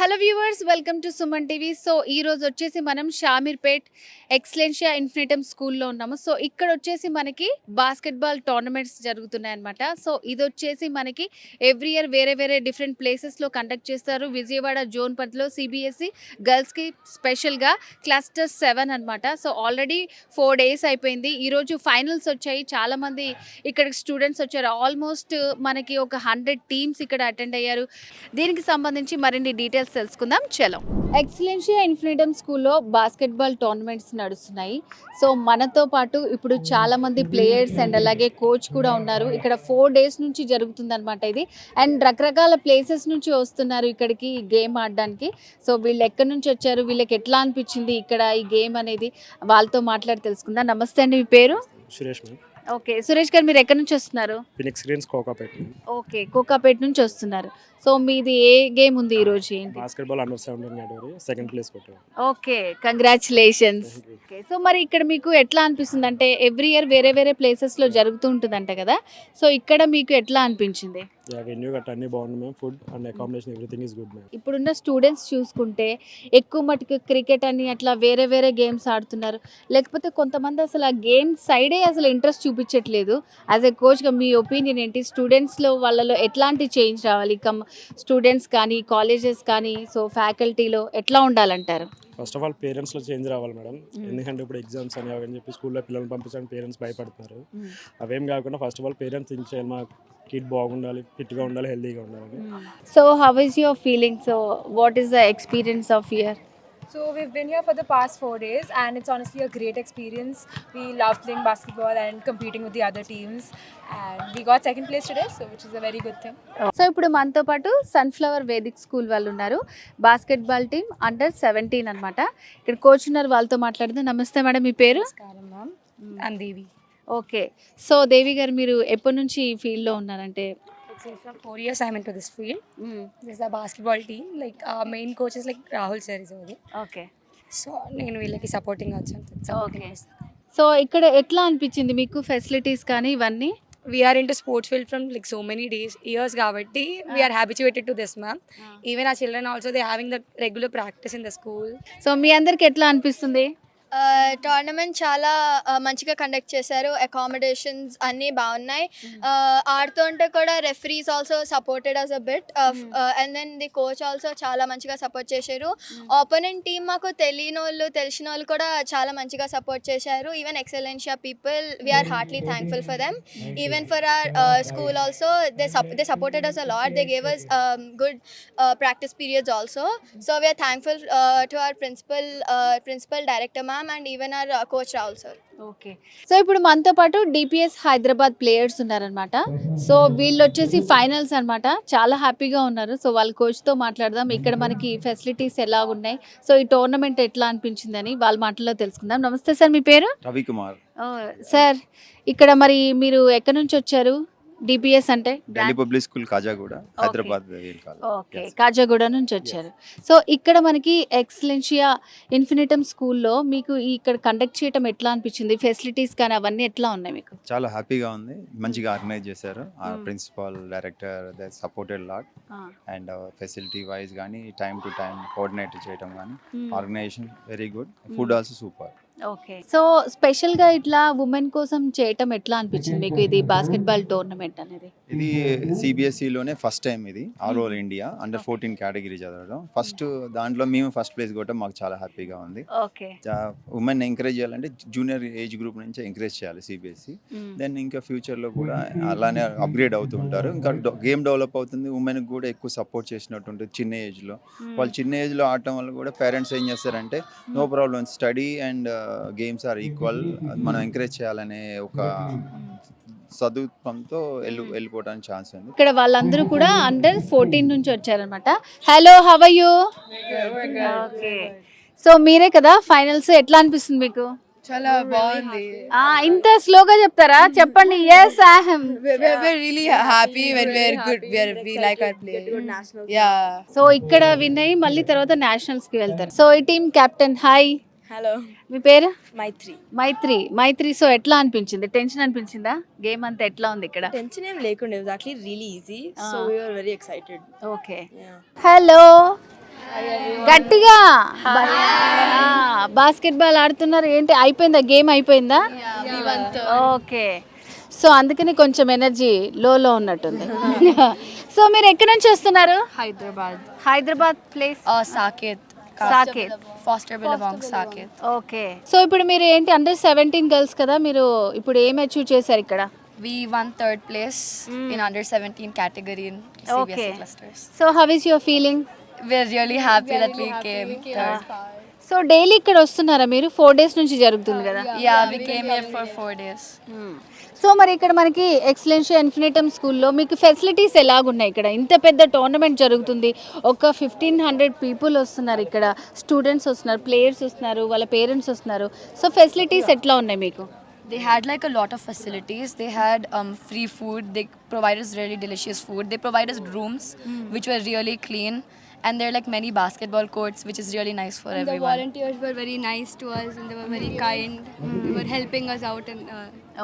Hello viewers, welcome to Suman TV. So ఈ రోజు వచ్చేసి మనం షామీర్పేట్ ఎక్సలెన్షియా ఇన్ఫినిటమ్ స్కూల్లో ఉన్నాము. సో ఇక్కడ వచ్చేసి మనకి బాస్కెట్బాల్ టోర్నమెంట్స్ జరుగుతున్నాయి అనమాట. సో ఇది వచ్చేసి మనకి ఎవ్రీ ఇయర్ వేరే వేరే డిఫరెంట్ ప్లేసెస్లో కండక్ట్ చేస్తారు. విజయవాడ జోన్ పరిధిలో సిబిఎస్ఈ గర్ల్స్కి స్పెషల్గా క్లస్టర్ 7 అనమాట. సో ఆల్రెడీ 4 days అయిపోయింది. ఈరోజు ఫైనల్స్ వచ్చాయి. చాలామంది ఇక్కడికి స్టూడెంట్స్ వచ్చారు. ఆల్మోస్ట్ మనకి ఒక 100 టీమ్స్ ఇక్కడ అటెండ్ అయ్యారు. దీనికి సంబంధించి మరిన్ని డీటెయిల్స్ తెలుసుకుందాం. చలో. ఎక్సలెన్షియా ఇన్ఫినిటమ్ స్కూల్లో బాస్కెట్బాల్ టోర్నమెంట్స్ నడుస్తున్నాయి. సో మనతో పాటు ఇప్పుడు చాలా మంది ప్లేయర్స్ అండ్ అలాగే కోచ్ కూడా ఉన్నారు. ఇక్కడ 4 days నుంచి జరుగుతుంది అనమాట ఇది. అండ్ రకరకాల ప్లేసెస్ నుంచి వస్తున్నారు ఇక్కడికి గేమ్ ఆడడానికి. సో వీళ్ళు ఎక్కడి నుంచి వచ్చారు, వీళ్ళకి ఎట్లా అనిపించింది ఇక్కడ ఈ గేమ్ అనేది, వాళ్ళతో మాట్లాడి తెలుసుకుందాం. నమస్తే అండి, మీ పేరు? సురేష్ మ్యామ్. ఓకే, సురేష్ గారు మీరు ఎక్కడి నుంచి వస్తున్నారు? Phoenix Greens Kokapet ma'am. Okay, Kokapet నుంచి వస్తున్నారు. సో మీది ఏ గేమ్ ఉంది ఈ రోజు? ఏంటి? Basketball under 17 category second place కొట్టాను. Okay, congratulations. ఓకే, సో మరి ఇక్కడ మీకు ఎట్లా అనిపిస్తుంది? అంటే ఎవ్రీ ఇయర్ వేరే వేరే ప్లేసెస్లో జరుగుతూ ఉంటుందంట కదా, సో ఇక్కడ మీకు ఎట్లా అనిపించింది? వెన్యూ గట్ట అన్ని బాగుంది ma'am. Food and accommodation everything is good ma'am. ఇప్పుడున్న స్టూడెంట్స్ చూసుకుంటే ఎక్కువ మటుకు క్రికెట్ అని అట్లా వేరే వేరే గేమ్స్ ఆడుతున్నారు. లేకపోతే కొంతమంది అసలు ఆ గేమ్ సైడే అసలు ఇంట్రెస్ట్ చూపించట్లేదు. యాజ్ ఎ కోచ్గా మీ ఒపీనియన్ ఏంటి? స్టూడెంట్స్లో వాళ్ళలో ఎట్లాంటి చేంజ్ రావాలి? స్టూడెంట్స్ కానీ కాలేజెస్ కానీ సో ఫ్యాకల్టీలో ఎట్లా ఉండాలంటారు? ఫస్ట్ ఆఫ్ ఆల్ పేరెంట్స్లో చేంజ్ రావాలి మేడం. ఎందుకంటే ఇప్పుడు ఎగ్జామ్స్ అని అవని చెప్పి స్కూల్లో పిల్లల్ని పంపించడానికి పేరెంట్స్ భయపడుతున్నారు. అవేం కాకుండా first of all parents think చేయాలి, మా కిడ్ బాగుండాలి, ఫిట్గా ఉండాలి, హెల్తీగా ఉండాలి. So how is your feeling? So what is the experience of year? So we've been here for the past 4 days and it's honestly a great experience. We love playing basketball and competing with the other teams and we got second place today, so which is a very good thing. So ఇప్పుడు మనతో పాటు sunflower Vedic school వాళ్ళు ఉన్నారు. Basketball team under 17 అనమాట. ఇక్కడ coach ఉన్నారు, వాళ్ళతో మాట్లాడుతూ. నమస్తే మేడం, మీ పేరు? Namaskaram ma'am. I'm Devi. Okay, so Devi గారు మీరు ఎప్పటి నుంచి ఈ ఫీల్డ్లో ఉన్నారంటే? It's from 4 years I'm into this field. This is a basketball team. Like our main coach is like Rahul sir is over there. Okay, So నేను వీళ్ళకి supporting వచ్చాను. ఓకే. సో ఇక్కడ ఎట్లా అనిపించింది మీకు ఫెసిలిటీస్ కానీ ఇవన్నీ? We are into sports field from like so many years కాబట్టి we are habituated to this ma'am. Even our children also they having the regular practice in the school. So మీ అందరికి ఎట్లా అనిపిస్తుంది? టోర్నమెంట్ చాలా మంచిగా conduct చేశారు. Accommodations అన్నీ బాగున్నాయి. ఆడుతుంటే కూడా referees also supported us a bit and then the coach also చాలా మంచిగా సపోర్ట్ చేశారు. ఆపోనెంట్ టీమ్ మాకు తెలిసిన వాళ్ళు కూడా చాలా మంచిగా సపోర్ట్ చేశారు. Even Excellencia people we are heartily thankful for them. Even for our school also they supported us a lot. They gave us good practice periods also. So we are thankful to our principal director ma'am and even our coach Rahul sir. Okay, so ఇప్పుడు మనతో పాటు DPS Hyderabad players ఉన్నారనమాట. So వీళ్ళు వచ్చేసి finals అనమాట. చాలా హ్యాపీగా ఉన్నారు. సో వాళ్ళ కోచ్తో మాట్లాడదాం. ఇక్కడ మనకి ఫెసిలిటీస్ ఎలా ఉన్నాయి, సో ఈ టోర్నమెంట్ ఎట్లా అనిపించిందని వాళ్ళ మాటల్లో తెలుసుకుందాం. నమస్తే సార్, మీ పేరు? రవికుమార్. సార్ ఇక్కడ మరి మీరు ఎక్కడి నుంచి వచ్చారు? డిపిఎస్ అంటే Delhi public school Khajaguda, Hyderabad. Okay, Khajaguda నుంచి వచ్చారు. సో ఇక్కడ మనకి ఎక్సలెన్షియా ఇన్ఫినిటమ్ స్కూల్లో మీకు ఇక్కడ కండక్ట్ చేయడం ఎట్లా అనిపించింది? ఫెసిలిటీస్ కానీ అవన్నీ ఎట్లా ఉన్నాయి మీకు? చాలా హ్యాపీగా ఉంది. మంచిగా ఆర్గనైజ్ చేశారు. Principal director they supported lot and facility wise కానీ టైం టు టైం కోఆర్డినేట్ చేయడం కానీ organisation very good. Food also super. Okay, so స్పెషల్గా ఇట్లా ఉమెన్ కోసం చేయటం ఎట్లా అనిపించింది మీకు ఇది బాస్కెట్బాల్ టోర్నమెంట్ అనేది? ఇది సిబిఎస్ఈలోనే ఫస్ట్ టైం ఇది all over India under 14 category చదవడం. ఫస్ట్ దాంట్లో మేము ఫస్ట్ ప్లేస్ కొట్టడం మాకు చాలా హ్యాపీగా ఉంది. ఓకే, ఉమెన్ ఎంకరేజ్ చేయాలంటే జూనియర్ ఏజ్ గ్రూప్ నుంచి ఎంకరేజ్ చేయాలి సిబిఎస్ఈ. దెన్ ఇంకా ఫ్యూచర్లో కూడా అలానే అప్గ్రేడ్ అవుతూ ఉంటారు. ఇంకా గేమ్ డెవలప్ అవుతుంది. ఉమెన్కి కూడా ఎక్కువ సపోర్ట్ చేసినట్టు ఉంటుంది చిన్న ఏజ్లో. వాళ్ళు చిన్న ఏజ్లో ఆడటం వల్ల కూడా పేరెంట్స్ ఏం చేస్తారంటే no problem, study and games are equal, మనం ఎంకరేజ్ చేయాలనే ఒక సదుపాయంతో వెళ్ళిపోవడానికి ఛాన్స్ ఉంది. ఇక్కడ వాళ్ళందరూ కూడా అండర్ 14 నుంచి వచ్చారనమాట. Hello, how are you? Okay, so మీరే కదా ఫైనల్స్, ఎట్లా అనిపిస్తుంది మీకు? చాలా బాగుంది. ఇంత స్లోగా చెప్తారా? చెప్పండి. yes I am. We're really happy when we're good. We like our play. Yeah. So ఇక్కడ విన్ అయ్యి మళ్ళీ తర్వాత నేషనల్స్ కి వెళ్తారు. సో ఈ టీమ్ కెప్టెన్, హాయ్. Hello. మీ పేరు? మైత్రి. సో ఎట్లా అనిపించింది? టెన్షన్ అనిపించిందా? గేమ్ అంతా ఎట్లా ఉంది ఇక్కడ? టెన్షన్ ఏం లేకుండా, it was actually really easy. So we were very excited. Okay, Yeah. Hello. గట్టిగా బాస్కెట్బాల్ ఆడుతున్నారు ఏంటి, అయిపోయిందా గేమ్ అయిపోయిందా? ఓకే, సో అందుకని కొంచెం ఎనర్జీ లోలో ఉన్నట్టుంది. సో మీరు ఎక్కడి నుంచి వస్తున్నారు? Hyderabad place Saket. Saket. Foster Billabong Saket. Okay, so ఇప్పుడు మీరు ఏంటి అండర్ 17 గర్ల్స్ కదా, మీరు ఇప్పుడు ఏం అచీవ్ చేశారు ఇక్కడ? We won 3rd place in under 17 category in CBSE Okay. clusters. So how is your feeling? We're really happy that we came third. So daily ఇక్కడ వస్తున్నారా మీరు? 4 days నుంచి జరుగుతుంది కదా. Yeah, we came here for 4 days. So మరి ఇక్కడ మనకి ఎక్సలెన్షియా Infinitum స్కూల్లో మీకు ఫెసిలిటీస్ ఎలాగున్నాయి? ఇక్కడ ఇంత పెద్ద టోర్నమెంట్ జరుగుతుంది, ఒక 1500 పీపుల్ వస్తున్నారు, ఇక్కడ స్టూడెంట్స్ వస్తున్నారు, ప్లేయర్స్ వస్తున్నారు, వాళ్ళ పేరెంట్స్ వస్తున్నారు. సో ఫెసిలిటీస్ ఎట్లా ఉన్నాయి మీకు? They had like a lot of facilities. They had free food. They provided us really delicious food. They provided us rooms which were really clean. And there are like many basketball courts, which is really nice for The everyone. volunteers were very nice to us and they were very kind. They were helping us out in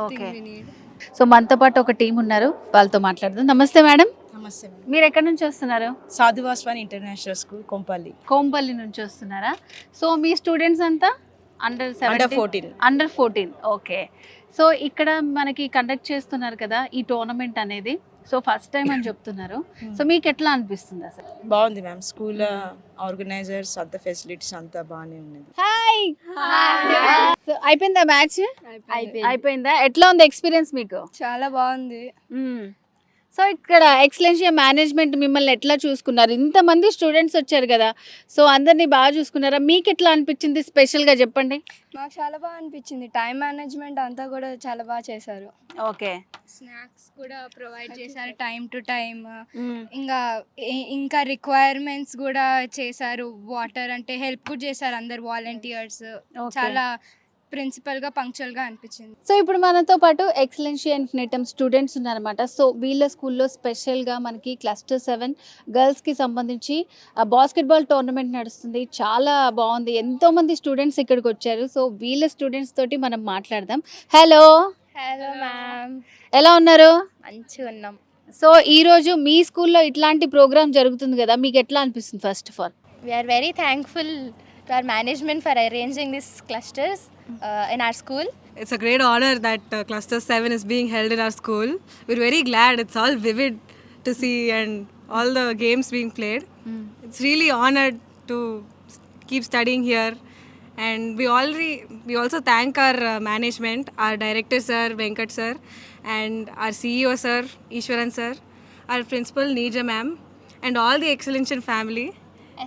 Okay. things we need. So మనతో పాటు ఒక team ఉన్నారు, వాళ్ళతో మాట్లాడదాం. నమస్తే madam, నమస్తే madam. మీరు ఎక్కడి నుంచి వస్తున్నారు? సాధువాస్వాని ఇంటర్నేషనల్ స్కూల్ కొంపల్లి. కోంపల్లి నుంచి వస్తున్నారా? సో మీ స్టూడెంట్స్ అంతా అండర్ 14. అండర్ 14. ఓకే, సో ఇక్కడ మనకి కండక్ట్ చేస్తున్నారు కదా ఈ టోర్నమెంట్ అనేది, సో ఫస్ట్ టైం అని చెప్తున్నారు. సో మీకు ఎట్లా అనిపిస్తుంది అసలు? బాగుంది మ్యామ్, స్కూల్ ఆర్గనైజర్స్ అంత ఫెసిలిటీస్ అంతా బాగానే ఉన్నది. హాయ్, సో అయిపోయిందా మ్యాచ్? అయిపోయిందా? ఎట్లా ఉంది ఎక్స్పీరియన్స్ మీకు? చాలా బాగుంది. సో ఇక్కడ ఎక్సలెన్షియా మేనేజ్మెంట్ మిమ్మల్ని ఎట్లా చూసుకున్నారు? ఇంతమంది స్టూడెంట్స్ వచ్చారు కదా, సో అందరినీ బాగా చూసుకున్నారా? మీకు ఎట్లా అనిపించింది స్పెషల్గా చెప్పండి. మాకు చాలా బాగా అనిపించింది. టైం మేనేజ్మెంట్ అంతా కూడా చాలా బాగా చేశారు. ఓకే, స్నాక్స్ కూడా ప్రొవైడ్ చేశారు టైం టు టైం. ఇంకా రిక్వైర్మెంట్స్ కూడా చేశారు. వాటర్ అంటే హెల్ప్ కూడా చేశారు అందరు వాలంటీర్స్. చాలా ప్రిన్సిపల్గా పంక్చువల్గా అనిపించింది. సో ఇప్పుడు మనతో పాటు ఎక్సలెన్షియా ఇన్ఫినిటమ్ స్టూడెంట్స్ ఉన్నారన్నమాట. సో వీళ్ళ స్కూల్లో స్పెషల్గా మనకి క్లస్టర్ 7 గర్ల్స్కి సంబంధించి బాస్కెట్బాల్ టోర్నమెంట్ నడుస్తుంది. చాలా బాగుంది, ఎంతోమంది స్టూడెంట్స్ ఇక్కడికి వచ్చారు. సో వీళ్ళ స్టూడెంట్స్ తోటి మనం మాట్లాడదాం. హలో మ్యామ్, ఎలా ఉన్నారు? మంచిగా ఉన్నాం. సో ఈరోజు మీ స్కూల్లో ఇట్లాంటి ప్రోగ్రామ్ జరుగుతుంది కదా, మీకు ఎట్లా అనిపిస్తుంది? First of all we are very thankful to our management for arranging this clusters in our school. It's a great honor that Cluster 7 is being held in our school. We're very glad. It's all vivid to see and all the games being played. It's really honored to keep studying here. And we also thank our management, our director sir, Venkat sir, and our CEO sir, Ishwaran sir, our principal, Neeja ma'am, and all the Excellentia family.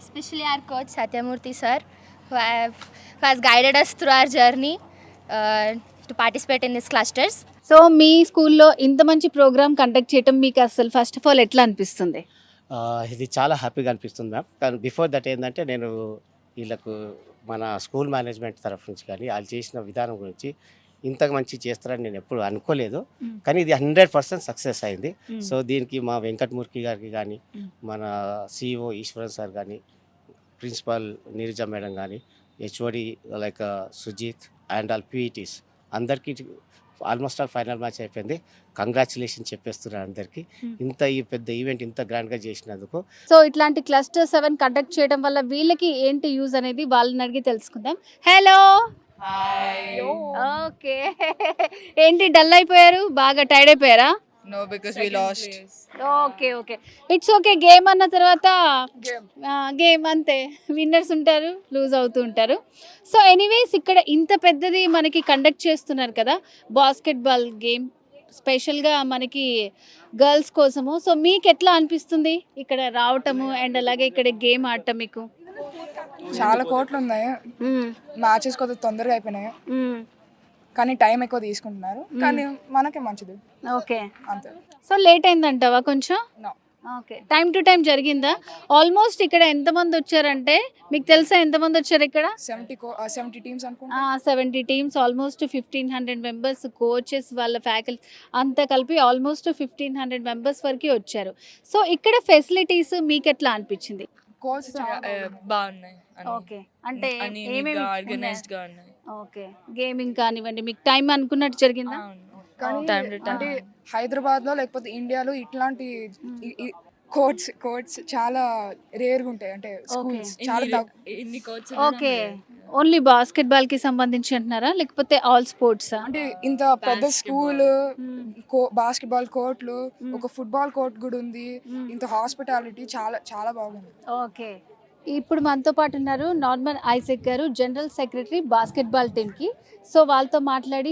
Especially our coach Satyamurthy sir, who has guided us through our journey to participate in these clusters. So మీ స్కూల్లో ఇంత మంచి programme conduct చేయడం మీకు అసలు first of all ఎట్లా అనిపిస్తుంది? ఇది చాలా హ్యాపీగా అనిపిస్తుంది మ్యామ్. కానీ బిఫోర్ దట్ ఏంటంటే నేను వీళ్ళకు మన స్కూల్ మేనేజ్మెంట్ తరఫు నుంచి కానీ వాళ్ళు చేసిన విధానం గురించి ఇంత మంచి చేస్తారని నేను ఎప్పుడు అనుకోలేదు. కానీ ఇది 100% సక్సెస్ అయింది. సో దీనికి మా వెంకటమూర్తి గారికి కానీ, మన సిఇఓ ఈశ్వరన్ సార్ కానీ, ప్రిన్సిపల్ నీరజ మేడం కానీ, HOD like Sujith and all PETs అందరికీ ఆల్మోస్ట్ ఆల్ ఫైనల్ మ్యాచ్ అయిపోయింది. కంగ్రాచులేషన్ చెప్పేస్తున్నాను అందరికీ, ఇంత ఈ పెద్ద ఈవెంట్ ఇంత గ్రాండ్గా చేసినందుకు. సో ఇట్లాంటి క్లస్టర్ 7 కండక్ట్ చేయడం వల్ల వీళ్ళకి ఏంటి యూజ్ అనేది వాళ్ళని అడిగి తెలుసుకుందాం. హలో, ఓకే, ఏంటి డల్ అయిపోయారు? బాగా టైర్డ్ అయిపోయారా? No, because we lost. Okay okay, it's okay. Game అన్న తర్వాత గేమ్ అంతే, విన్నర్స్ ఉంటారు, లూజ్ అవుతూ ఉంటారు. సో ఎనీవేస్ ఇక్కడ ఇంత పెద్దది మనకి కండక్ట్ చేస్తున్నారు కదా బాస్కెట్బాల్ గేమ్, స్పెషల్గా మనకి గర్ల్స్ కోసము. సో మీకు ఎట్లా అనిపిస్తుంది ఇక్కడ రావటము అండ్ అలాగే ఇక్కడ గేమ్ ఆడటం? మీకు చాలా కోట్లు ఉన్నాయి, మ్యాచెస్ కొద్దిగా తొందరగా అయిపోయినాయి, కానీ టైం ఎక్కువ తీసుకుంటున్నారు, కానీ మనకే మంచిది. ఓకే, అంతే. సో లేట్ అయిందంటావా కొంచెం? No. Okay, time to time జరిగిందా? ఆల్మోస్ట్ ఇక్కడ ఎంతమంది వచ్చారంటే మీకు తెలుసా ఎంతమంది వచ్చారు ఇక్కడ? 70 టీమ్స్ అనుకుంటా. 70 టీమ్స్, ఆల్మోస్ట్ 1500 మెంబర్స్, కోచెస్, వాళ్ళ ఫ్యాకల్టీ అంతా కలిపి ఆల్మోస్ట్ 1500 మెంబర్స్ వరకు వచ్చారు. సో ఇక్కడ ఫెసిలిటీస్ మీకు ఎట్లా అనిపించింది? కోచ్ బాగున్నాయి. ఓకే, అంటే ఆర్గనైజ్డ్ గా ఉన్నాయి. ఓకే, గేమింగ్ కానివ్వండి, మీకు టైం అనుకున్నట్టు జరిగిందా? కానీ అంటే హైదరాబాద్ లో లేకపోతే ఇండియాలో ఇట్లాంటి కోర్ట్స్ చాలా రేర్గా ఉంటాయి, అంటే schools చాలా తక్కువ. ఓకే. ఓన్లీ బాస్కెట్‌బాల్‌కి సంబంధించి అంటున్నారా? లేకపోతే ఆల్ స్పోర్ట్సా? అంటే ఇంత పెద్ద స్కూల్, బాస్కెట్బాల్ కోర్ట్లు, ఒక ఫుట్బాల్ కోర్ట్ కూడా ఉంది, ఇంత హాస్పిటాలిటీ చాలా చాలా బాగుంది. ఓకే. ఇప్పుడు మనతో పాటు ఉన్నారు నార్మన్ ఐజాక్ గారు, జనరల్ సెక్రటరీ బాస్కెట్బాల్ టీమ్‌కి. సో వాళ్ళతో మాట్లాడి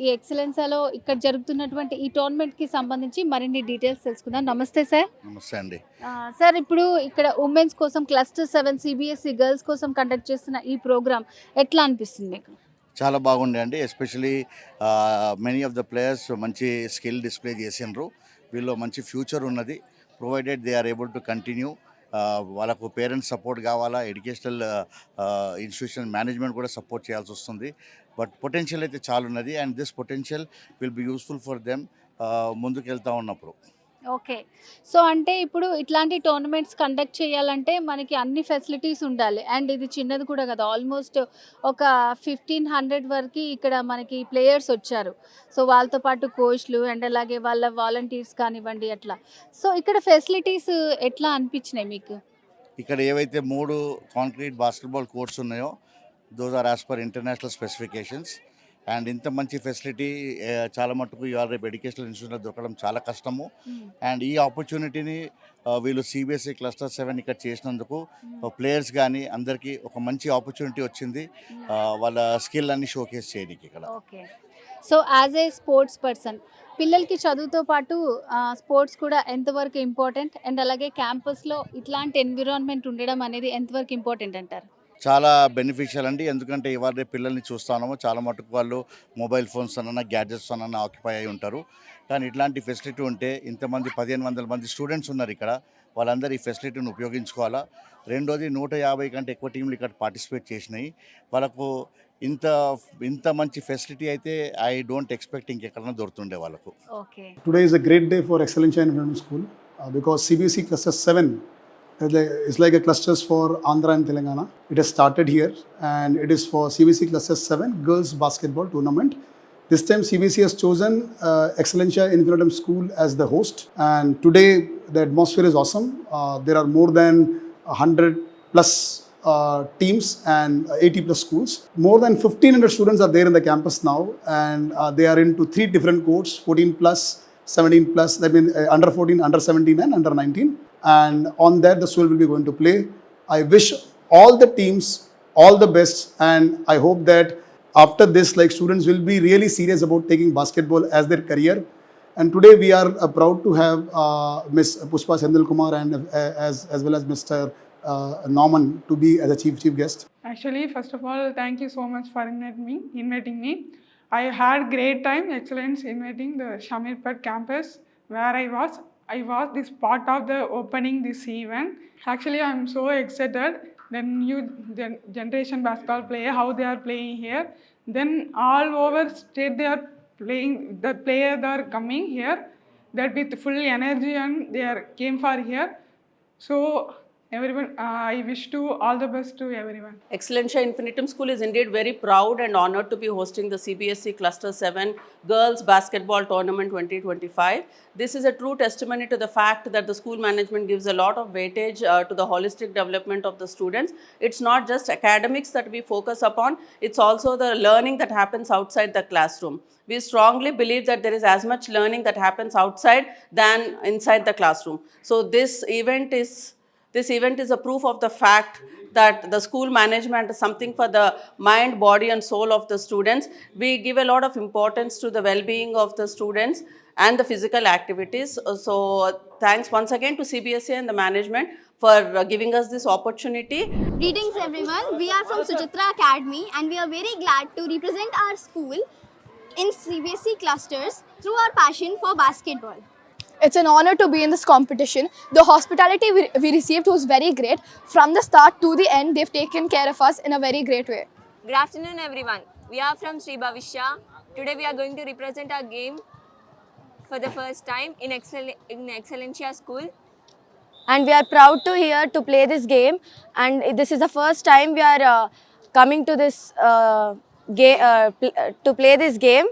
ఈ ఎక్సలెన్సాలో ఇక్కడ జరుగుతున్నటువంటి ఈ టోర్నమెంట్‌కి సంబంధించి మరిన్ని డీటెయిల్స్ తెలుసుకుందాం. నమస్తే సార్. నమస్తే అండి. సార్ ఇప్పుడు ఇక్కడ ఉమెన్స్ కోసం క్లస్టర్ 7 సిబిఎస్ఈ గర్ల్స్ కోసం కండక్ట్ చేస్తున్న ఈ ప్రోగ్రామ్ ఎట్లా అనిపిస్తుంది మీకు? చాలా బాగుండే అండి. Especially many of the players మంచి స్కిల్ డిస్ప్లే చేసిండ్రు. వీళ్ళు మంచి ఫ్యూచర్ ఉన్నది. Provided they are able to continue. వాళ్ళకు పేరెంట్స్ సపోర్ట్ కావాలా, ఎడ్యుకేషనల్ ఇన్స్టిట్యూషన్ మేనేజ్మెంట్ కూడా సపోర్ట్ చేయాల్సి వస్తుంది. బట్ పొటెన్షియల్ అయితే చాలా ఉన్నది and this potential will be useful for them ముందుకు వెళ్తూ ఉన్నప్పుడు. ఓకే. సో అంటే ఇప్పుడు ఇట్లాంటి టోర్నమెంట్స్ కండక్ట్ చేయాలంటే మనకి అన్ని ఫెసిలిటీస్ ఉండాలి. అండ్ ఇది చిన్నది కూడా కదా, ఆల్మోస్ట్ ఒక 1500 వరకు ఇక్కడ మనకి ప్లేయర్స్ వచ్చారు. సో వాళ్ళతో పాటు కోచ్లు అండ్ అలాగే వాళ్ళ వాలంటీర్స్ కానివ్వండి అట్లా. సో ఇక్కడ ఫెసిలిటీస్ ఎట్లా అనిపించినాయి మీకు? ఇక్కడ ఏవైతే 3 కాంక్రీట్ బాస్కెట్బాల్ కోర్ట్స్ ఉన్నాయో those are as per international specifications. And ఇంత మంచి ఫెసిలిటీ చాలా మటుకు ఇవాళ రేపు ఎడ్యుకేషనల్ ఇన్స్టిట్యూట్లో దొరకడం చాలా కష్టము. అండ్ ఈ ఆపర్చునిటీని వీళ్ళు సిబిఎస్ఈ క్లస్టర్ 7 ఇక్కడ చేసినందుకు ప్లేయర్స్ కానీ అందరికీ ఒక మంచి ఆపర్చునిటీ వచ్చింది వాళ్ళ స్కిల్ అన్ని షోకేస్ చేయడానికి ఇక్కడ. Okay. So as a sports person పిల్లలకి చదువుతో పాటు స్పోర్ట్స్ కూడా ఎంతవరకు ఇంపార్టెంట్, అండ్ అలాగే క్యాంపస్లో ఇట్లాంటి ఎన్విరాన్మెంట్ ఉండడం అనేది ఎంతవరకు ఇంపార్టెంట్ అంటారు? చాలా బెనిఫిషియల్ అండి. ఎందుకంటే ఇవాళ రేపు పిల్లల్ని చూస్తున్నాము చాలా మటుకు వాళ్ళు మొబైల్ ఫోన్స్ అన్న గ్యాడ్జెట్స్ అన్న ఆక్యుపై అయి ఉంటారు. కానీ ఇట్లాంటి ఫెసిలిటీ ఉంటే ఇంతమంది 1500 మంది స్టూడెంట్స్ ఉన్నారు ఇక్కడ, వాళ్ళందరూ ఈ ఫెసిలిటీని ఉపయోగించుకోవాలా. రెండోది 150 కంటే ఎక్కువ టీంలు ఇక్కడ పార్టిసిపేట్ చేసినాయి. వాళ్ళకు ఇంత మంచి ఫెసిలిటీ అయితే ఐ డోంట్ ఎక్స్పెక్ట్ ఇంకెక్కడైనా దొరుకుతుండే వాళ్ళకు. Okay. Today is a great day for Excellencia Infinitum School because CBSE Cluster 7 is like a clusters for Andhra and Telangana. It has started here and it is for CBSE Cluster 7 Girls Basketball Tournament. This time CBSE has chosen Excellencia Infinitum School as the host, and today the atmosphere is awesome. There are more than 100 plus teams and 80 plus schools. More than 1500 students are there in the campus now, and they are into 3 different courts, 14 plus, 17 plus, that means under 14, under 17 and under 19. And on that the school will be going to play. I wish all the teams all the best, and I hope that after this students will be really serious about taking basketball as their career. And today we are proud to have Miss Pushpa Sendil Kumar and as well as Mr. Norman to be as a chief guest. Actually, first of all, thank you so much for inviting me. I had great time, excellence inviting the Shamirpet campus where I was this part of the opening this event. Actually, I am so excited. The new generation basketball player, how they are playing here. Then all over state they are playing. The players are coming here that with full energy and they came for here. So everyone, I wish to all the best to everyone. Excellencia Infinitum School is indeed very proud and honored to be hosting the CBSE Cluster 7 Girls Basketball Tournament 2025. This is a true testimony to the fact that the school management gives a lot of weightage to the holistic development of the students. It's not just academics that we focus upon, it's also the learning that happens outside the classroom. We strongly believe that there is as much learning that happens outside than inside the classroom. So this event is a proof of the fact that the school management is something for the mind, body and soul of the students. We give a lot of importance to the well-being of the students and the physical activities. So thanks once again to CBSE and the management for giving us this opportunity. Greetings everyone, we are from Sujitra Academy and we are very glad to represent our school in CBSE clusters through our passion for basketball. It's an honor to be in this competition. The hospitality we received was very great. From the start to the end, they've taken care of us in a very great way. Good afternoon everyone. We are from Sri Bhavishya. Today we are going to represent our game for the first time in Excellencia School. And we are proud to here to play this game. And this is the first time we are coming to this to play this game.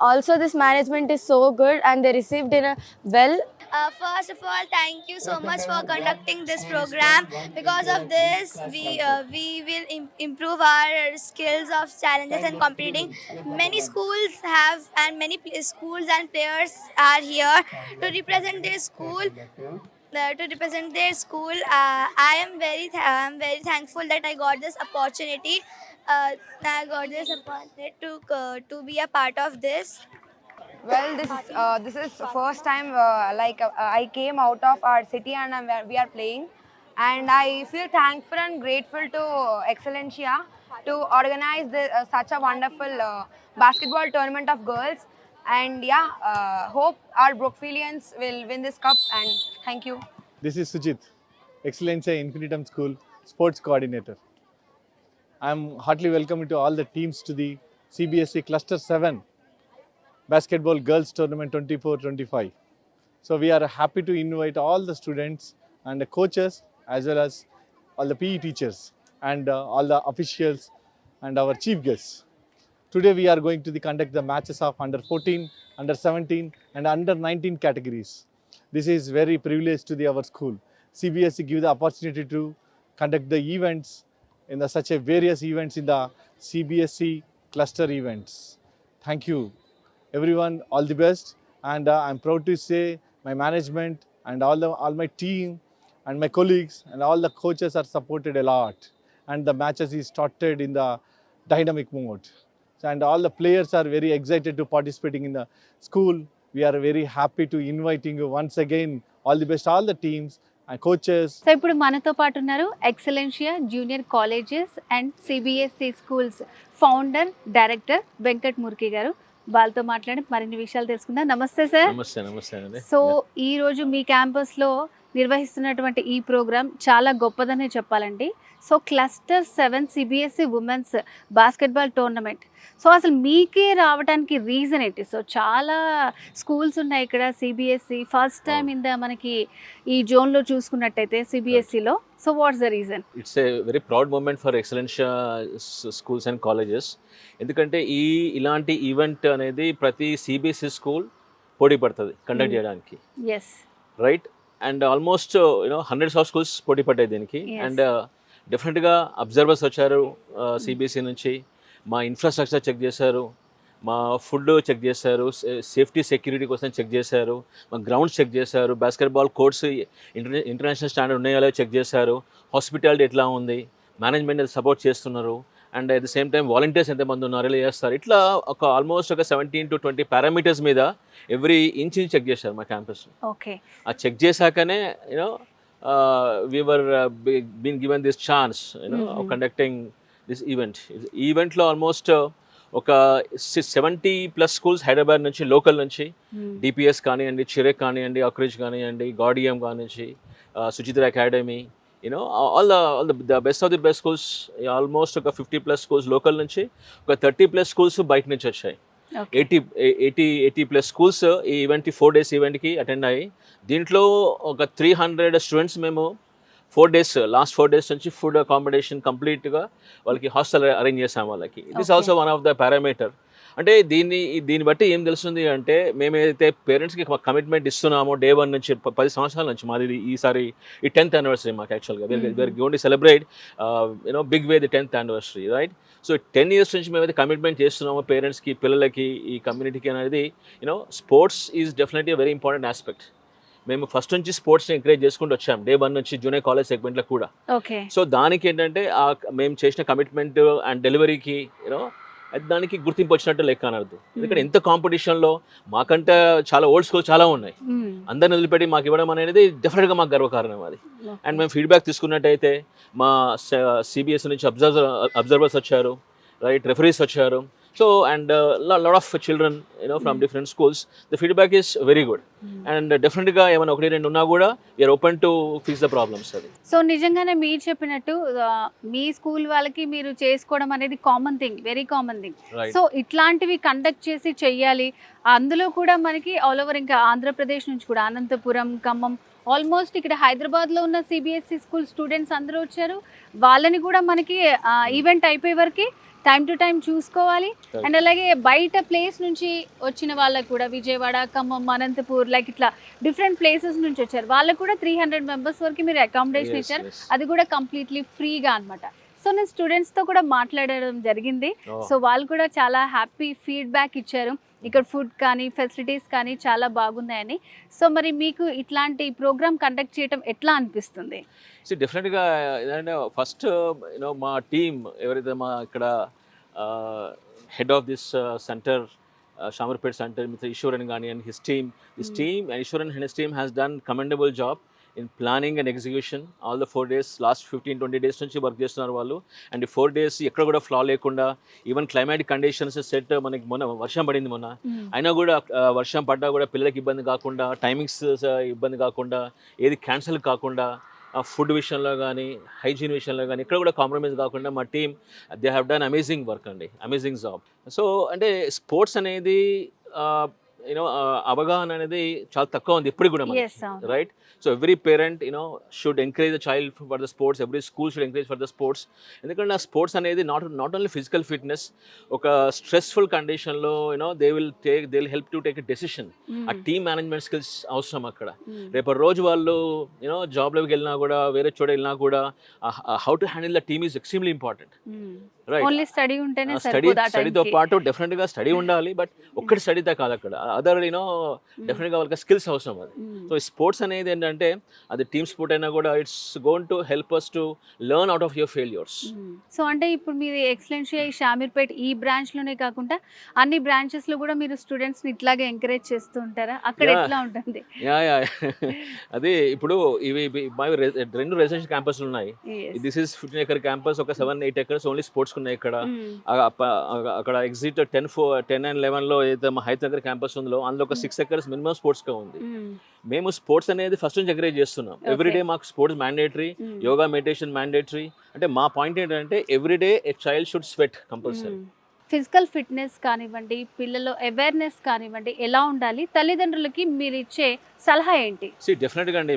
Also this management is so good and they received in a well. First of all, thank you so much for conducting this program. Because of this, we will improve our skills of challenges and competing. Many schools have, and many schools and players are here to represent their school. I am very thankful that I got this opportunity. To be a part of this. Well, this is first time I came out of our city and we are playing, and I feel thankful and grateful to Excellencia to organize such a wonderful basketball tournament of girls. And hope our Brookfieldians will win this cup. And thank you. This is Sujit, Excellencia Infinitum School Sports Coordinator. I am heartily welcoming to all the teams to the CBSE Cluster 7 Basketball Girls Tournament 24-25. So we are happy to invite all the students and the coaches as well as all the PE teachers and all the officials and our chief guests. Today we are going to conduct the matches of under 14, under 17 and under 19 categories. This is very privileged to our school. CBSE give the opportunity to conduct the events in such a various events in the CBSE cluster events. Thank you everyone, all the best, and I'm proud to say my management and all my team and my colleagues and all the coaches are supported a lot, and the matches is started in the dynamic mode, and all the players are very excited to participating in the school. We are very happy to inviting you once again. All the best, all the teams and coaches. So ఇప్పుడు మనతో పాటు ఉన్నారు Excellencia junior colleges and CBSE schools founder director Venkat Murki గారు. వాళ్ళతో మాట్లాడి మరిన్ని విషయాలు తెలుసుకుందాం. నమస్తే సార్. నమస్తే అండి. సో ఈ రోజు మీ క్యాంపస్లో నిర్వహిస్తున్నటువంటి ఈ ప్రోగ్రామ్ చాలా గొప్పదనే చెప్పాలండి. So cluster 7 CBSE women's basketball tournament. So అసలు మీకే రావడానికి రీజన్ ఏంటి? సో చాలా స్కూల్స్ ఉన్నాయి ఇక్కడ సిబిఎస్ఈ, ఫస్ట్ టైం మనకి ఈ జోన్లో చూసుకున్నట్టయితే సిబిఎస్ఈలో. So what's the reason? It's a very proud moment for Excellencia schools and colleges. ఎందుకంటే ఇలాంటి ఈవెంట్ అనేది ప్రతి సిబిఎస్ఈ స్కూల్ పోటీ పడుతుంది కండక్ట్ చేయడానికి, right? And almost hundreds of schools పోటీ పడ్డాయి దీనికి. అండ్ డెఫినెట్గా అబ్జర్వర్స్ వచ్చారు సిబిఎస్ఈ నుంచి. మా ఇన్ఫ్రాస్ట్రక్చర్ చెక్ చేశారు, మా ఫుడ్ చెక్ చేశారు, సేఫ్టీ సెక్యూరిటీ కోసం చెక్ చేశారు, మా గ్రౌండ్స్ చెక్ చేశారు, బాస్కెట్బాల్ కోర్ట్స్ ఇంటర్నేషనల్ స్టాండర్డ్ ఉన్నాయో చెక్ చేశారు, హాస్పిటాలిటీ ఎట్లా ఉంది, మేనేజ్మెంట్ సపోర్ట్ చేస్తున్నారు, and at the same time volunteers ఎంతమంది ఉన్నారు ఇలా చేస్తారు. ఇట్లా ఆల్మోస్ట్ ఒక 17 to 20 పారామీటర్స్ మీద ఎవ్రీ ఇంచ్ చెక్ చేశారు మా క్యాంపస్. ఓకే. ఆ check చేశాకనే we were being given this chance of conducting this event. ఈ ఈవెంట్లో ఆల్మోస్ట్ ఒక 70+ స్కూల్స్ హైదరాబాద్ నుంచి, లోకల్ నుంచి, డిపిఎస్ కానివ్వండి, చిరెక్ కానివ్వండి, అక్రిజ్ కానివ్వండి, గాడియం కానివ్వండి, Suchitra academy, all the best of the best schools, almost ఒక 50+ స్కూల్స్ లోకల్ నుంచి, ఒక 30+ స్కూల్స్ బయట నుంచి వచ్చాయి. 80+ స్కూల్స్ ఈ ఈవెంట్కి 4 days ఈవెంట్కి అటెండ్ అయ్యి, దీంట్లో ఒక 300 స్టూడెంట్స్ మేము 4 days, లాస్ట్ 4 days నుంచి ఫుడ్ అకామిడేషన్ కంప్లీట్గా వాళ్ళకి హాస్టల్ అరేంజ్ చేసాం వాళ్ళకి. It is also one of the parameter. అంటే దీన్ని బట్టి ఏం తెలుస్తుంది అంటే, మేమైతే పేరెంట్స్కి కమిట్మెంట్ ఇస్తున్నామో డే 1 నుంచి 10 సంవత్సరాల నుంచి, మాది ఈసారి ఈ 10th anniversary మాకు యాక్చువల్గా. We are going to celebrate big way the 10th anniversary, right? So 10 years నుంచి మేమైతే కమిట్మెంట్ చేస్తున్నామో పేరెంట్స్కి, పిల్లలకి, ఈ కమ్యూనిటీకి అనేది, sports is definitely very important aspect. మేము ఫస్ట్ నుంచి స్పోర్ట్స్ని ఎంకరేజ్ చేసుకుంటూ వచ్చాం డే 1 నుంచి జూనియర్ కాలేజ్ సెగ్మెంట్లో కూడా. సో దానికి ఏంటంటే మేము చేసిన కమిట్మెంట్ అండ్ డెలివరీకి దానికి గుర్తింపు వచ్చినట్టు లెక్క అని అర్థం. ఎందుకంటే ఎంత కాంపిటీషన్లో మాకంటే చాలా ఓల్డ్ స్కూల్ చాలా ఉన్నాయి, అందరిని వదిలిపెట్టి మాకు ఇవ్వడం అనేది డెఫినెట్గా మాకు గర్వకారణం అది. అండ్ మేము ఫీడ్బ్యాక్ తీసుకున్నట్టయితే మా సిబిఎస్ఈ నుంచి అబ్జర్వర్స్ వచ్చారు, రైట్, రెఫరీస్ వచ్చారు. So and lot of children from different schools, the feedback is very good, and definitely ga emana okati rendu unna kuda we are open to fix the problems adi. So నిజంగానే మీరు చెప్పినట్టు మీ school వాళ్ళకి మీరు చేసుకోవడం అనేది common thing, very common thing. So ఇట్లాంటివి conduct చేసి చెయ్యాలి. అందులో కూడా మనకి ఆల్ ఓవర్ ఇంకా ఆంధ్రప్రదేశ్ నుంచి కూడా అనంతపురం, ఖమ్మం ఆల్మోస్ట్ ఇక్కడ హైదరాబాద్లో ఉన్న సిబిఎస్ఈ స్కూల్ స్టూడెంట్స్ అందరూ వచ్చారు. వాళ్ళని కూడా మనకి ఈవెంట్ అయిపోయే వరకు టైం టు టైం చూసుకోవాలి. అండ్ అలాగే బయట ప్లేస్ నుంచి వచ్చిన వాళ్ళకు కూడా విజయవాడ, ఖమ్మం, అనంతపూర్ లైక్ ఇట్లా డిఫరెంట్ ప్లేసెస్ నుంచి వచ్చారు. వాళ్ళకు కూడా 300 మెంబర్స్ వరకు మీరు అకామిడేషన్ ఇచ్చారు. అది కూడా కంప్లీట్లీ ఫ్రీగా అనమాట. సో నేను స్టూడెంట్స్తో కూడా మాట్లాడడం జరిగింది. సో వాళ్ళు కూడా చాలా హ్యాపీ ఫీడ్బ్యాక్ ఇచ్చారు. ఇక్కడ ఫుడ్ కానీ ఫెసిలిటీస్ కానీ చాలా బాగున్నాయని. సో మరి మీకు ఇట్లాంటి ప్రోగ్రామ్ కండక్ట్ చేయడం ఎట్లా అనిపిస్తుంది? సో డెఫినెట్గా ఏంటంటే ఫస్ట్ మా టీమ్ ఎవరైతే మా ఇక్కడ head of this centre Shamirpet centre mister Eswaran కానీ and his team Eswaran and his team has done commendable job in planning and execution all the 4 days last 15-20 days నుంచి వర్క్ చేస్తున్నారు వాళ్ళు. అండ్ 4 days ఎక్కడ కూడా ఫ్లా లేకుండా ఈవెన్ క్లైమాటిక్ కండిషన్స్ సెట్ మనకి మొన్న వర్షం పడింది మొన్న, అయినా కూడా వర్షం పడ్డా కూడా పిల్లలకి ఇబ్బంది కాకుండా, టైమింగ్స్ ఇబ్బంది కాకుండా, ఏది క్యాన్సిల్ కాకుండా, ఫుడ్ విషయంలో కానీ హైజీన్ విషయంలో కానీ ఇక్కడ కూడా కాంప్రమైజ్ కాకుండా మా team they have done amazing work అండి, అమేజింగ్ జాబ్. సో అంటే స్పోర్ట్స్ అనేది అవగాహన అనేది చాలా తక్కువ ఉంది ఇప్పుడు కూడా మనకి, right? So every parent should encourage the child for the sports, every school should encourage for the sports. ఎందుకంటే ఆ స్పోర్ట్స్ అనేది నాట్ ఓన్లీ ఫిజికల్ ఫిట్నెస్, ఒక స్ట్రెస్ఫుల్ కండిషన్లో they will help to take a decision. ఆ team management skills అవసరం అక్కడ. రేపు రోజు వాళ్ళు జాబ్లోకి వెళ్ళినా కూడా, వేరే చోట వెళ్ళినా కూడా how to handle the team is extremely important, right? Only study ఉంటేనే స్టడీతో పాటు డెఫినెట్గా స్టడీ ఉండాలి, బట్ ఒక్కటి స్టడీతో కాదు, అక్కడ అదర్ డెఫినెట్గా వాళ్ళకి స్కిల్స్ అవసరం అది. సో స్పోర్ట్స్ అనేది ఏంటంటే అది టీమ్ స్పోర్ట్ అయినా కూడా it's going to help us to learn out of your failures. So అంటే ఇప్పుడు మీరు ఎక్సలెన్షియా ఈ షామీర్పేట్ ఈ బ్రాంచ్లోనే కాకుండా అన్ని బ్రాంచెస్లో కూడా మీరు స్టూడెంట్స్ని ఇట్లాగే ఎంకరేజ్ చేస్తూ ఉంటారా? అక్కడ ఎట్లా ఉంటుంది? యా అదే ఇప్పుడు ఇవి 2 రెసిడెన్షియల్ క్యాంపస్లు ఉన్నాయి. దిస్ ఈస్ 15 acre క్యాంపస్, ఒక 7-8 acres ఓన్లీ స్పోర్ట్స్ ఉన్నాయి ఇక్కడ. అక్కడ ఎగ్జిట్ 10 and 11లో ఏదైతే మా హైదరాబాద్ క్యాంపస్ ఉందో అందులో ఒక 6 acres మినిమం స్పోర్ట్స్గా ఉంది. మేము స్పోర్ట్స్ అనేది ఫస్ట్ నుంచి ఎంకరేజ్ చేస్తున్నాం. ఎవ్రీడే మాకు sports mandatory, yoga meditation mandatory. అంటే మా పాయింట్ ఏంటంటే everyday a child should sweat compulsory. Physical fitness కానివ్వండి, పిల్లల్లో అవేర్నెస్ కానివ్వండి, ఎలా ఉండాలి, తల్లిదండ్రులకి మీరు ఇచ్చే సలహా ఏంటి? డెఫినెట్గా అండి,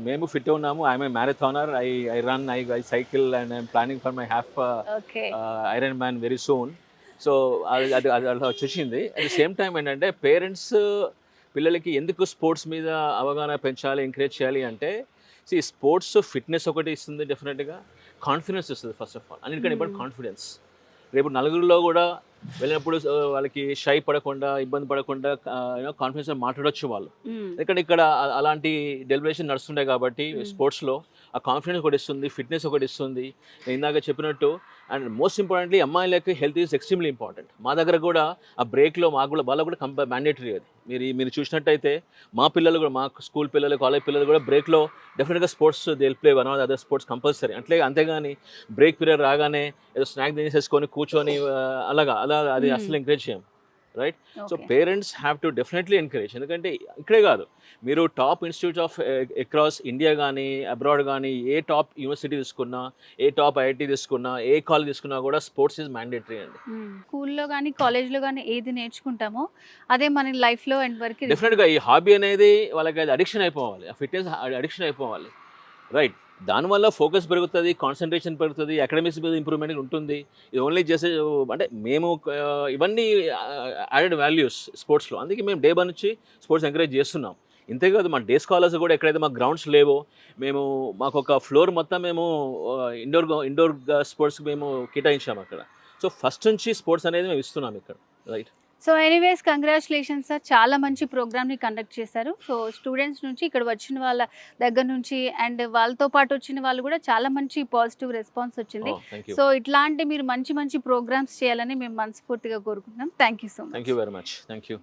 మేము ఫిట్ ఉన్నాము. I'm a మ్యారథానర్, I run, I cycle and I'm planning for my half iron man very soon. So అది అలా వచ్చేసింది. అట్ ది సేమ్ టైం ఏంటంటే పేరెంట్స్ పిల్లలకి ఎందుకు స్పోర్ట్స్ మీద అవగాహన పెంచాలి, ఎంకరేజ్ చేయాలి అంటే స్పోర్ట్స్ ఫిట్నెస్ ఒకటి ఇస్తుంది, డెఫినెట్గా కాన్ఫిడెన్స్ ఇస్తుంది. ఫస్ట్ ఆఫ్ ఆల్ అన్నిటికంటే ఇప్పుడు కాన్ఫిడెన్స్. రేపు నలుగురిలో కూడా వెళ్ళినప్పుడు వాళ్ళకి షై పడకుండా, ఇబ్బంది పడకుండా కాన్ఫిడెన్స్ మాట్లాడొచ్చు వాళ్ళు. ఎందుకంటే ఇక్కడ అలాంటి డెలిబ్రేషన్ నడుస్తుంటాయి కాబట్టి స్పోర్ట్స్లో ఆ కాన్ఫిడెన్స్ ఒకటి ఇస్తుంది, ఫిట్నెస్ ఒకటి ఇస్తుంది. నేను ఇందాక చెప్పినట్టు అండ్ మోస్ట్ ఇంపార్టెంట్లీ అమ్మాయిలకి హెల్త్ ఈజ్ ఎక్స్ట్రీమ్లీ ఇంపార్టెంట్. మా దగ్గర కూడా ఆ బ్రేక్లో మాకు కూడా వాళ్ళకు కూడా మ్యాండేటరీ అది. మీరు చూసినట్టయితే మా పిల్లలు కూడా, మా స్కూల్ పిల్లలు, కాలేజ్ పిల్లలు కూడా బ్రేక్లో డెఫినెట్గా sports they play one or other sports compulsory. అంతేగాని బ్రేక్ పీరియడ్ రాగానే ఏదో స్నాక్ తినేసేసుకొని కూర్చొని అలా అది అసలు ఎంకరేజ్ చేయం, right? So parents have to definitely encourage. ఎందుకంటే ఇక్కడే కాదు, మీరు top institutes of across India కానీ అబ్రాడ్ కానీ ఏ టాప్ యూనివర్సిటీ తీసుకున్నా, ఏ టాప్ ఐఐటీ తీసుకున్నా, ఏ కాలేజ్ తీసుకున్నా కూడా స్పోర్ట్స్ ఈజ్ మ్యాండేటరీ అండి. స్కూల్లో కానీ కాలేజ్లో కానీ ఏది నేర్చుకుంటామో అదే మన లైఫ్లో ఎండ్ వరకు డెఫినెట్గా ఈ హాబీ అనేది వాళ్ళకి అది అడిక్షన్ అయిపోవాలి, ఆ ఫిట్నెస్ అడిక్షన్ అయిపోవాలి, రైట్? దానివల్ల ఫోకస్ పెరుగుతుంది, కాన్సన్ట్రేషన్ పెరుగుతుంది, అకాడమిక్స్ మీద ఇంప్రూవ్మెంట్ ఉంటుంది. ఇది ఓన్లీ చేసే అంటే మేము ఇవన్నీ యాడెడ్ వాల్యూస్ స్పోర్ట్స్లో. అందుకే మేము డే 1 నుంచి స్పోర్ట్స్ ఎంకరేజ్ చేస్తున్నాం. ఇంతేకాదు మా డే స్కాలర్స్ కూడా ఎక్కడైతే మాకు గ్రౌండ్స్ లేవో మాకు ఒక ఫ్లోర్ మొత్తం మేము ఇండోర్ స్పోర్ట్స్కి మేము కేటాయించాము అక్కడ. సో ఫస్ట్ నుంచి స్పోర్ట్స్ అనేది మేము ఇస్తున్నాం ఇక్కడ, right? So anyways congratulations sir, చాలా మంచి ప్రోగ్రామ్ని కండక్ట్ చేశారు. సో స్టూడెంట్స్ నుంచి, ఇక్కడ వచ్చిన వాళ్ళ దగ్గర నుంచి అండ్ వాళ్ళతో పాటు వచ్చిన వాళ్ళు కూడా చాలా మంచి పాజిటివ్ రెస్పాన్స్ వచ్చింది. సో ఇట్లాంటి మీరు మంచి మంచి ప్రోగ్రామ్స్ చేయాలని మేము మనస్ఫూర్తిగా కోరుకుంటున్నాం. Thank you so much. Thank you very much. Thank you.